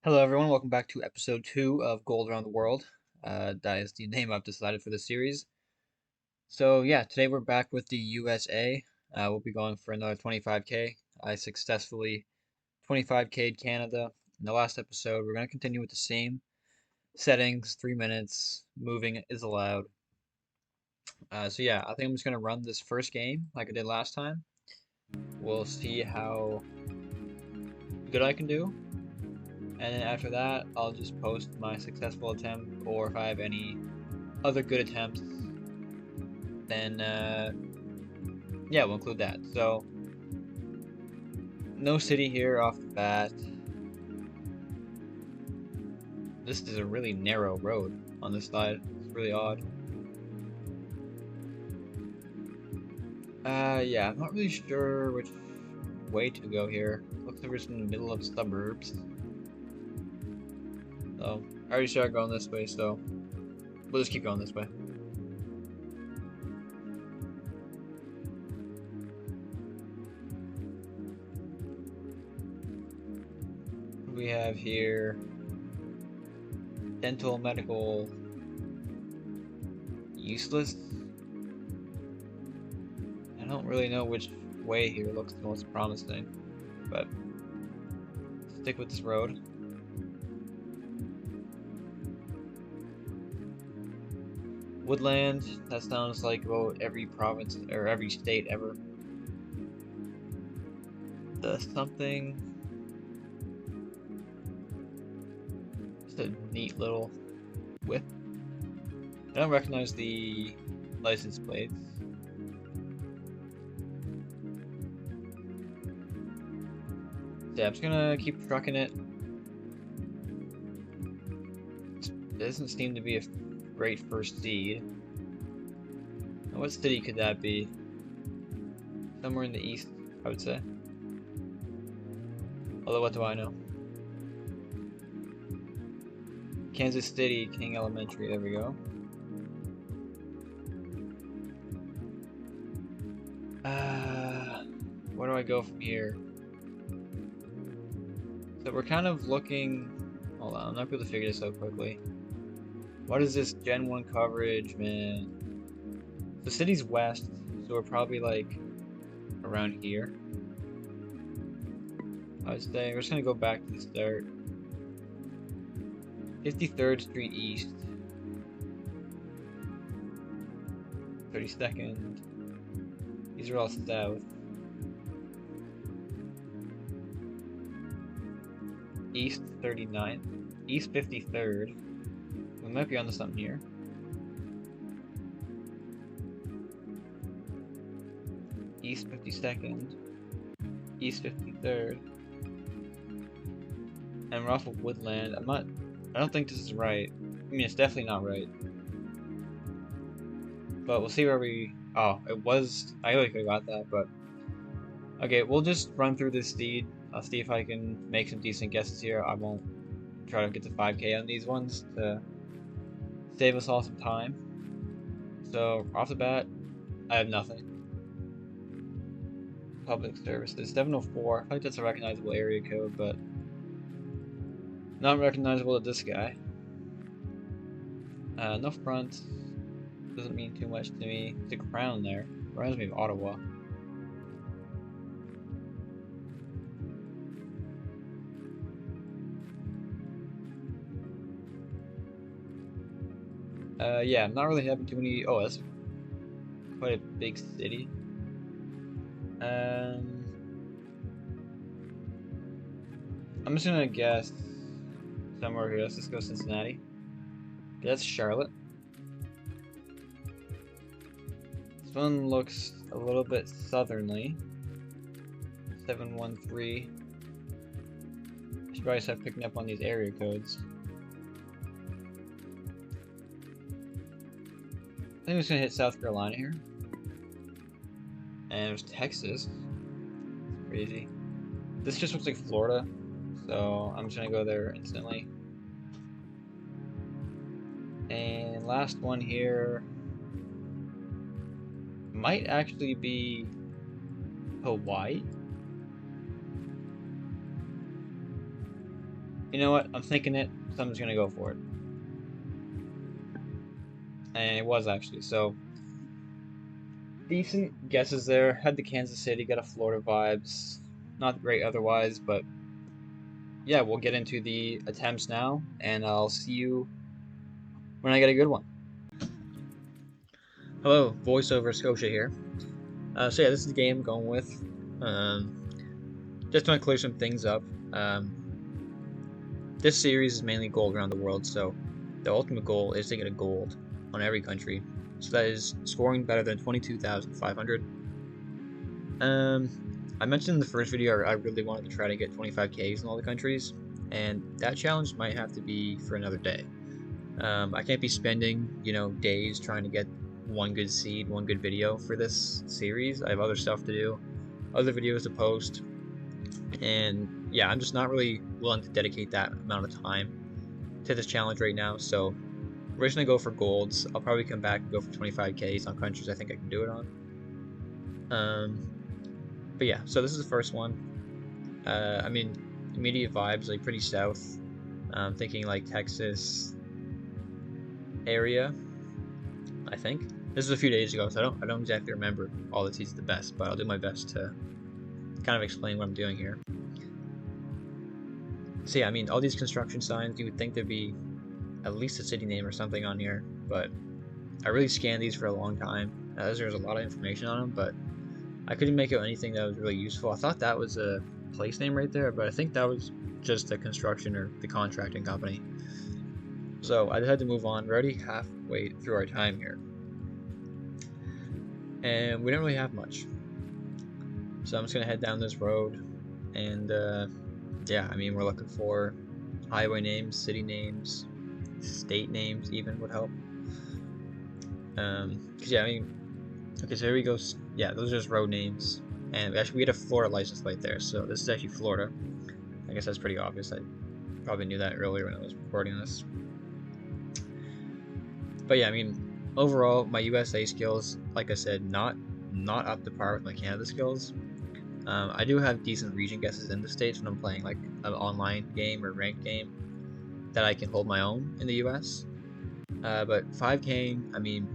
Hello, everyone. Welcome back to episode 2 of Gold Around the World. That is the name I've decided for the series. So, yeah, today we're back with the USA. We'll be going for another 25k. I successfully 25k'd Canada. In the last episode, we're going to continue with the same settings 3 minutes. Moving is allowed. So, yeah, I think I'm just going to run this first game like I did last time. We'll see how good I can do. And then after that, I'll just post my successful attempt, or if I have any other good attempts, then yeah, we'll include that. So, no city here off the bat. This is a really narrow road on this side. It's really odd. Yeah, I'm not really sure which way to go here. Looks like we're just in the middle of suburbs. So, I already started going this way, so we'll just keep going this way. We have here dental, medical, useless. I don't really know which way here looks the most promising, but stick with this road. Woodland, that sounds like about every province or every state ever. The something, just a neat little whip. I don't recognize the license plates. Yeah, I'm just gonna keep trucking it. It doesn't seem to be a great first seed. Now, what city could that be? Somewhere in the east, I would say. Although, what do I know? Kansas City, King Elementary, there we go. Where do I go from here? So we're kind of looking. Hold on, I'm not able to figure this out quickly. What is this Gen 1 coverage, man? The city's west, so we're probably like around here. I would say we're just gonna go back to the start. 53rd Street East. 32nd. These are all south. East 39th. East 53rd. We might be onto something here. East 52nd. East 53rd. And we're off of Woodland. I don't think this is right. I mean, it's definitely not right. But we'll see where we... Oh, it was... I like I got that, but... Okay, we'll just run through this seed. I'll see if I can make some decent guesses here. I won't try to get to 5k on these ones to save us all some time. So, off the bat, I have nothing. Public services, 704. I think that's a recognizable area code, but not recognizable to this guy. No front. Doesn't mean too much to me. The crown there reminds me of Ottawa. Yeah, I'm not really having too many. Oh, that's quite a big city. I'm just gonna guess somewhere here. Let's just go Cincinnati. That's Charlotte. This one looks a little bit southerly. 713. I should probably start picking up on these area codes. I think I'm just gonna hit South Carolina here. And there's Texas. Crazy. This just looks like Florida, so I'm just gonna go there instantly. And last one here might actually be Hawaii. You know what? I'm thinking it, so I'm just gonna go for it. And it was actually. So, decent guesses there. Had the Kansas City, got a Florida vibes. Not great otherwise, but yeah, we'll get into the attempts now, and I'll see you when I get a good one. Hello, voiceover Scotia here. So yeah, this is the game I'm going with. Um, just to clear some things up. This series is mainly gold around the world, so the ultimate goal is to get a gold on every country. So that is scoring better than 22,500. I mentioned in the first video I really wanted to try to get 25Ks in all the countries, and that challenge might have to be for another day. I can't be spending, days trying to get one good seed, one good video for this series. I have other stuff to do, other videos to post, and yeah, I'm just not really willing to dedicate that amount of time to this challenge right now. So we're just gonna go for golds. I'll probably come back and go for 25Ks on countries I think I can do it on. But yeah, so this is the first one. I mean, immediate vibes like pretty south. I'm thinking like Texas area, I think. This is a few days ago, so I don't exactly remember all the seeds the best, but I'll do my best to kind of explain what I'm doing here. So yeah, I mean, all these construction signs, you would think there'd be at least a city name or something on here, but I really scanned these for a long time, as there's a lot of information on them, but I couldn't make out anything that was really useful. I thought that was a place name right there, but I think that was just the construction or the contracting company. So I had to move on. We're already halfway through our time here, and we don't really have much. So I'm just gonna head down this road, and yeah, I mean, we're looking for highway names, city names, state names even would help. Cause yeah, I mean, okay, so here we go. Yeah, those are just road names, and actually we had a Florida license plate there, so this is actually Florida. I guess that's pretty obvious. I probably knew that earlier when I was recording this. But yeah, I mean, overall, my USA skills, like I said, not up to par with my Canada skills. I do have decent region guesses in the States when I'm playing like an online game or ranked game that I can hold my own in the US. But 5K, I mean,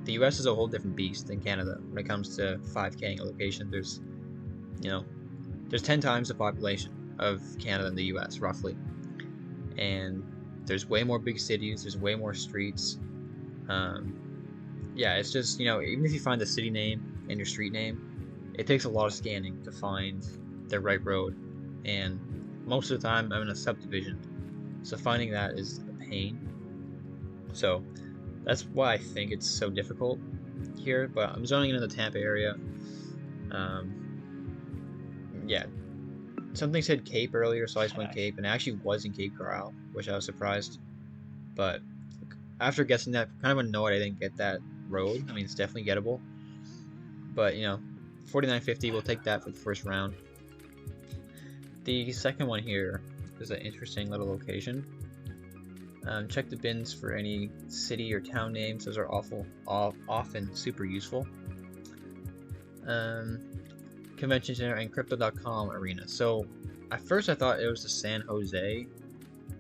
the US is a whole different beast than Canada when it comes to 5K a location. There's 10 times the population of Canada and the US roughly, and there's way more big cities. There's way more streets. Yeah, it's just even if you find the city name and your street name, it takes a lot of scanning to find the right road, and most of the time I'm in a subdivision, so finding that is a pain. So that's why I think it's so difficult here, but I'm zoning into the Tampa area. Yeah, something said Cape earlier, so I just went Cape, and it actually was in Cape Coral, which I was surprised. But after guessing that, kind of annoyed I didn't get that road. I mean, it's definitely gettable, but 49.50, we'll take that for the first round. The second one here is an interesting little location. Check the bins for any city or town names. Those are often super useful. Convention Center and Crypto.com arena. So at first I thought it was the San Jose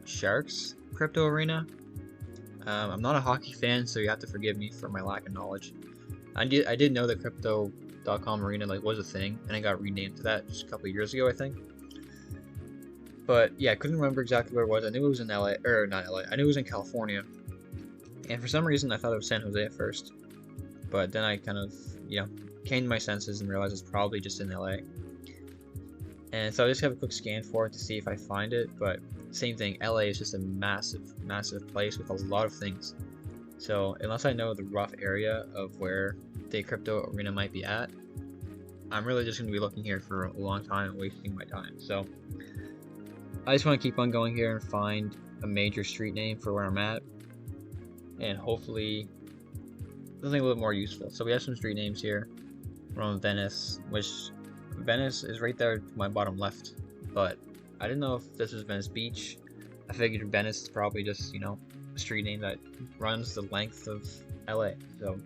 Sharks crypto arena. I'm not a hockey fan, so you have to forgive me for my lack of knowledge. I did know that Crypto.com arena was a thing, and it got renamed to that just a couple years ago, I think. But yeah, I couldn't remember exactly where it was. I knew it was in LA, or not LA. I knew it was in California, and for some reason I thought it was San Jose at first. But then I kind of came to my senses and realized it's probably just in LA. And so I just have a quick scan for it to see if I find it. But same thing, LA is just a massive place with a lot of things. So unless I know the rough area of where the crypto arena might be at, I'm really just going to be looking here for a long time and wasting my time. So I just want to keep on going here and find a major street name for where I'm at, and hopefully something a little bit more useful. So we have some street names here. We're on Venice, which Venice is right there to my bottom left, but I didn't know if this was Venice Beach. I figured Venice is probably just a street name that runs the length of LA. So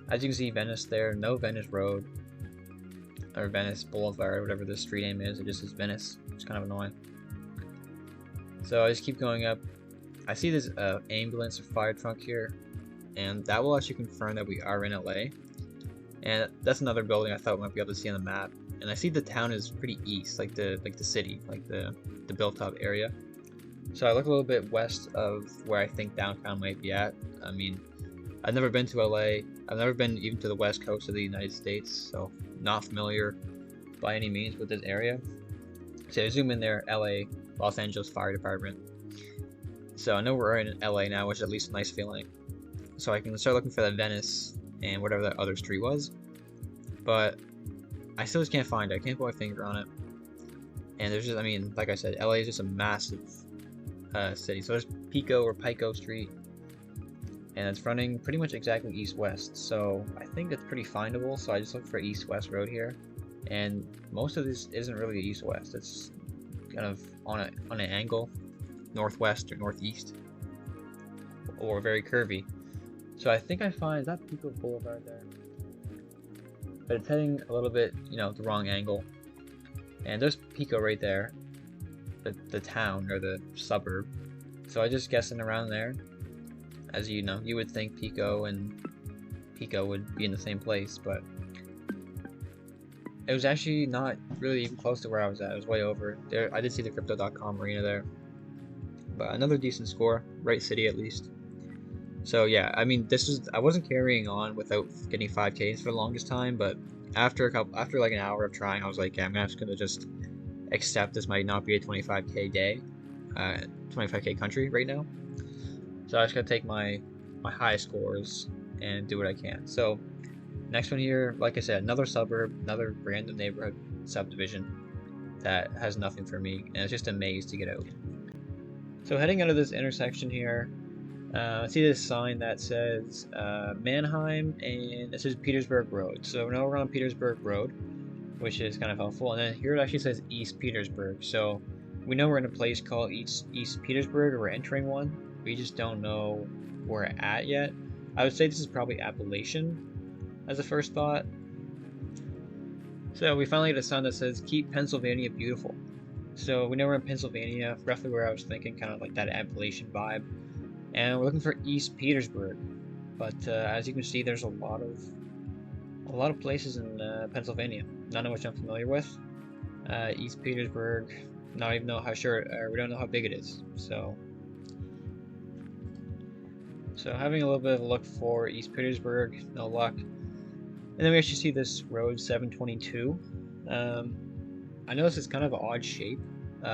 as you can see, Venice there, no Venice Road or Venice Boulevard, whatever the street name is. It just says Venice. It's kind of annoying. So I just keep going up. I see this ambulance or fire truck here, and that will actually confirm that we are in LA. And that's another building I thought we might be able to see on the map. And I see the town is pretty east, like the city, like the built-up area. So I look a little bit west of where I think downtown might be at. I mean, I've never been to LA. I've never been even to the west coast of the United States, so not familiar by any means with this area. So I zoom in there, LA, Los Angeles Fire Department. So I know we're in LA now, which is at least a nice feeling. So I can start looking for that Venice and whatever that other street was. But I still just can't find it. I can't put my finger on it. And there's just, I mean, like I said, LA is just a massive city. So there's Pico or Pico Street, and it's running pretty much exactly east-west. So I think it's pretty findable. So I just look for east-west road here, and most of this isn't really east-west. It's kind of on an angle, northwest or northeast, or very curvy. So I think I find that Pico Boulevard there, but it's heading a little bit, you know, the wrong angle. And there's Pico right there, the town or the suburb. So I just guessing around there. As you know, you would think Pico and Pico would be in the same place, but it was actually not really even close to where I was at. It was way over there. I did see the Crypto.com arena there, but another decent score, right city at least. So yeah, I mean, I wasn't carrying on without getting 5Ks for the longest time, but after like an hour of trying, I was like, yeah, I'm just gonna just accept this might not be a 25K day, 25K country right now. So I just gotta take my high scores and do what I can. So next one here, like I said, another suburb, another random neighborhood subdivision that has nothing for me, and it's just a maze to get out. So heading out of this intersection here, I see this sign that says Mannheim, and it says Petersburg Road. So now we're on Petersburg Road, which is kind of helpful. And then here it actually says East Petersburg. So we know we're in a place called East Petersburg, or we're entering one. We just don't know where we're at yet. I would say this is probably Appalachian as a first thought. So we finally get a sign that says Keep Pennsylvania Beautiful. So we know we're in Pennsylvania, roughly where I was thinking, kind of like that Appalachian vibe. And we're looking for East Petersburg, but as you can see, there's a lot of places in Pennsylvania, none of which I'm familiar with. East Petersburg, not even know how sure, we don't know how big it is. So having a little bit of a look for East Petersburg, no luck. And then we actually see this road 722. I notice it's kind of an odd shape,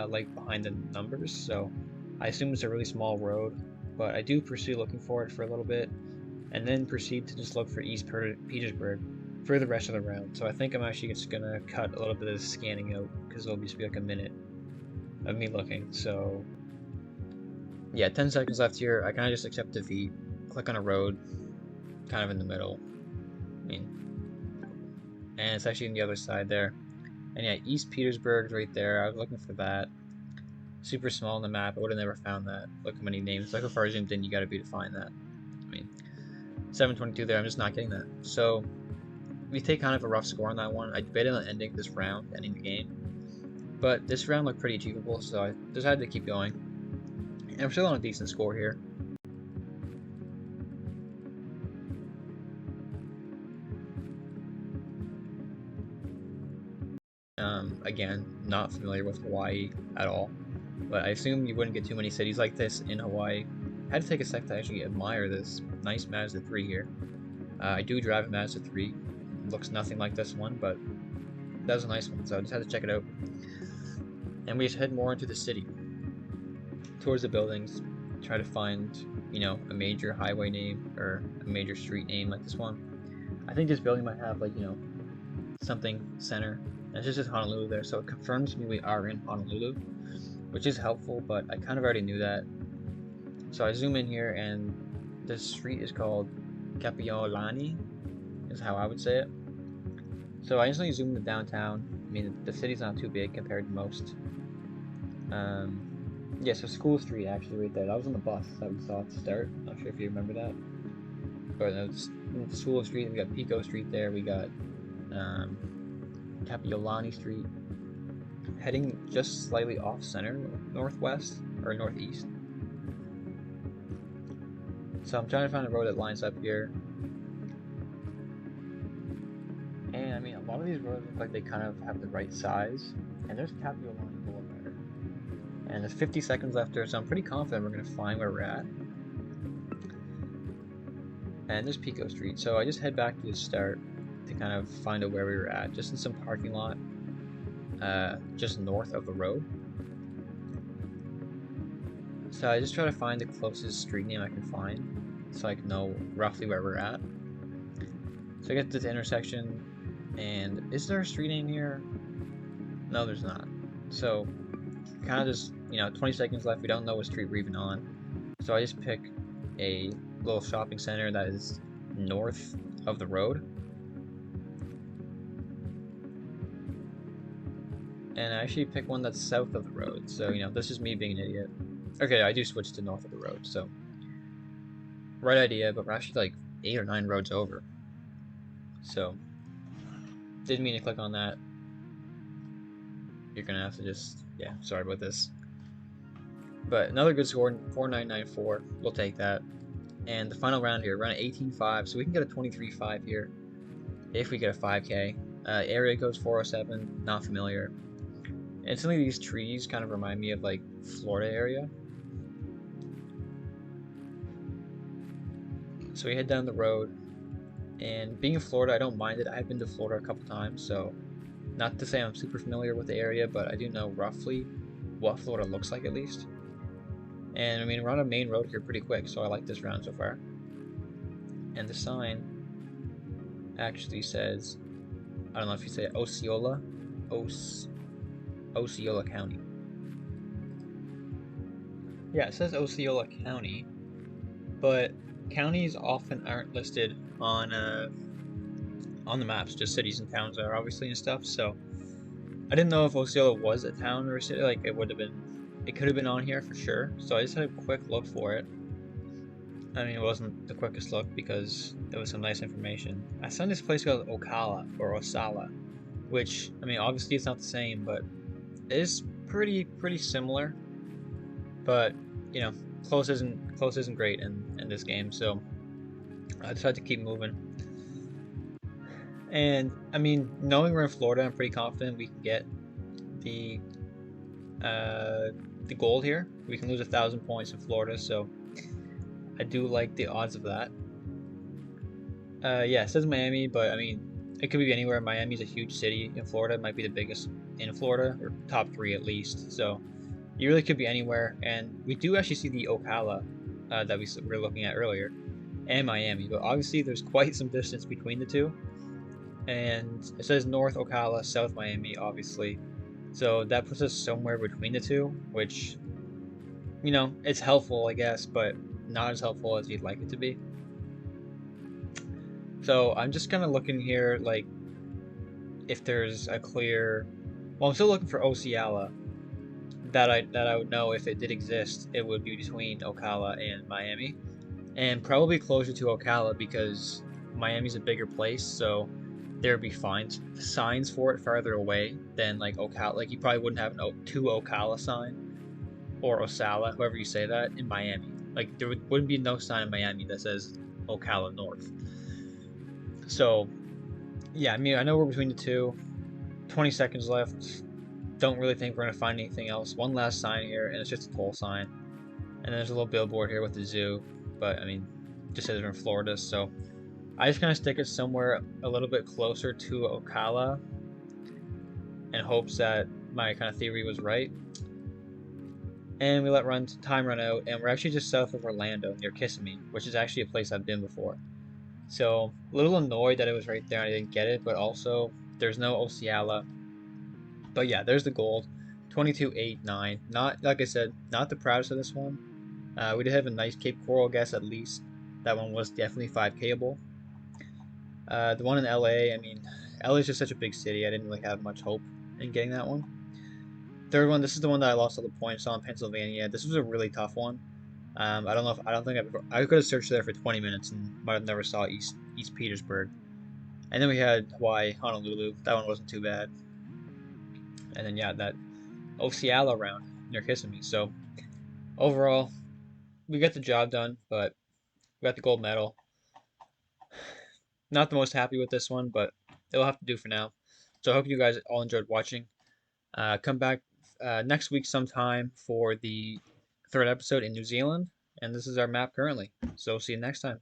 like behind the numbers. So I assume it's a really small road. But I do pursue looking for it for a little bit, and then proceed to just look for East Petersburg for the rest of the round. So I think I'm actually just gonna cut a little bit of scanning out, because it'll just be like a minute of me looking. So yeah, 10 seconds left here. I kind of just accept defeat, click on a road, kind of in the middle. I mean, and it's actually on the other side there. And yeah, East Petersburg's right there. I was looking for that. Super small on the map. I would have never found that. Look how many names. Look how far zoomed in you got to be to find that. I mean, 722 there. I'm just not getting that. So we take kind of a rough score on that one. I debated on ending this round, ending the game, but this round looked pretty achievable, so I decided to keep going. And I'm still on a decent score here. Again, not familiar with Hawaii at all, but I assume you wouldn't get too many cities like this in Hawaii. I had to take a sec to actually admire this nice Mazda 3 here. I do drive a Mazda 3. It looks nothing like this one, but that was a nice one, so I just had to check it out. And we just head more into the city, towards the buildings, try to find, you know, a major highway name or a major street name like this one. I think this building might have, like, you know, something center. And it's just Honolulu there, so it confirms to me we are in Honolulu, which is helpful, but I kind of already knew that. So I zoom in here, and this street is called Kapiolani, is how I would say it. So I instantly zoomed to downtown. I mean, the city's not too big compared to most. Yeah, so School Street actually right there. That was on the bus that we saw at the start. Not sure if you remember that. But it's School Street. We got Pico Street there. We got Kapiolani Street. heading just slightly off center, northwest or northeast. So I'm trying to find a road that lines up here. And I mean, a lot of these roads look like they kind of have the right size. And there's Capitol Line Boulevard. And there's 50 seconds left there, so I'm pretty confident we're going to find where we're at. And there's Pico Street, so I just head back to the start to kind of find out where we were at, just in some parking lot, just north of the road. So I just try to find the closest street name I can find, so I can know roughly where we're at. So I get to this intersection, and is there a street name here? No, there's not. So kind of just, 20 seconds left. We don't know what street we're even on. So I just pick a little shopping center that is north of the road. And I actually pick one that's south of the road. So, this is me being an idiot. Okay, I do switch to north of the road, so. Right idea, but we're actually like 8 or 9 roads over. So, didn't mean to click on that. You're gonna have to just, yeah, sorry about this. But another good score, 4994. We'll take that. And the final round here, run 18.5, so we can get a 23.5 here if we get a 5K. Area code's 407, not familiar. Instantly, these trees kind of remind me of like Florida area. So we head down the road, and being in Florida, I don't mind it. I've been to Florida a couple times, so not to say I'm super familiar with the area, but I do know roughly what Florida looks like at least. And I mean, we're on a main road here pretty quick, so I like this round so far. And the sign actually says, I don't know if you say Osceola, Osceola County. Yeah, it says Osceola County, but counties often aren't listed on the maps. Just cities and towns are obviously and stuff. So I didn't know if Osceola was a town or a city. Like it could have been on here for sure. So I just had a quick look for it. I mean, it wasn't the quickest look because it was some nice information. I found this place called Ocala or Osala, which I mean, obviously it's not the same, but it is pretty similar. But close isn't great in this game, so I decided to keep moving. And I mean, knowing we're in Florida, I'm pretty confident we can get the gold here. We can lose 1,000 points in Florida, so I do like the odds of that. Yeah, it says Miami, but I mean, it could be anywhere. Miami's a huge city in Florida. It might be the biggest in Florida, or top 3 at least. So you really could be anywhere. And we do actually see the Ocala that we were looking at earlier, and Miami. But obviously, there's quite some distance between the two. And it says North Ocala, South Miami, obviously. So that puts us somewhere between the two, which, it's helpful, I guess, but not as helpful as you'd like it to be. So I'm just kind of looking here, like, if there's a clear... Well, I'm still looking for Osceola. That I would know if it did exist, it would be between Ocala and Miami. And probably closer to Ocala because Miami's a bigger place, so there would be signs for it farther away than like Ocala. Like you probably wouldn't have an to Ocala sign or Osala, however you say that, in Miami. Like there wouldn't be no sign in Miami that says Ocala North. So yeah, I mean I know we're between the two. 20 seconds left. Don't really think we're gonna find anything else. One last sign here, and it's just a toll sign. And then there's a little billboard here with the zoo, but I mean, just says we're in Florida, so I just kind of stick it somewhere a little bit closer to Ocala in hopes that my kind of theory was right. And we let time run out, and we're actually just south of Orlando, near Kissimmee, which is actually a place I've been before. So, a little annoyed that it was right there and I didn't get it, but also, there's no Osceola. But yeah, there's the gold. 22.89. Not, like I said, not the proudest of this one. We did have a nice Cape Coral guess at least. That one was definitely 5Kable. The one in LA, I mean, LA is just such a big city. I didn't really have much hope in getting that one. Third one, this is the one that I lost all the points on, Pennsylvania. This was a really tough one. I don't think I could have searched there for 20 minutes and might have never saw East Petersburg. And then we had Hawaii, Honolulu. That one wasn't too bad. and then yeah, that Ociala round near Kissimmee. So overall, we got the job done, but we got the gold medal. Not the most happy with this one, but it'll have to do for now. So I hope you guys all enjoyed watching. Come back next week sometime for the third episode in New Zealand, and this is our map currently. So see you next time.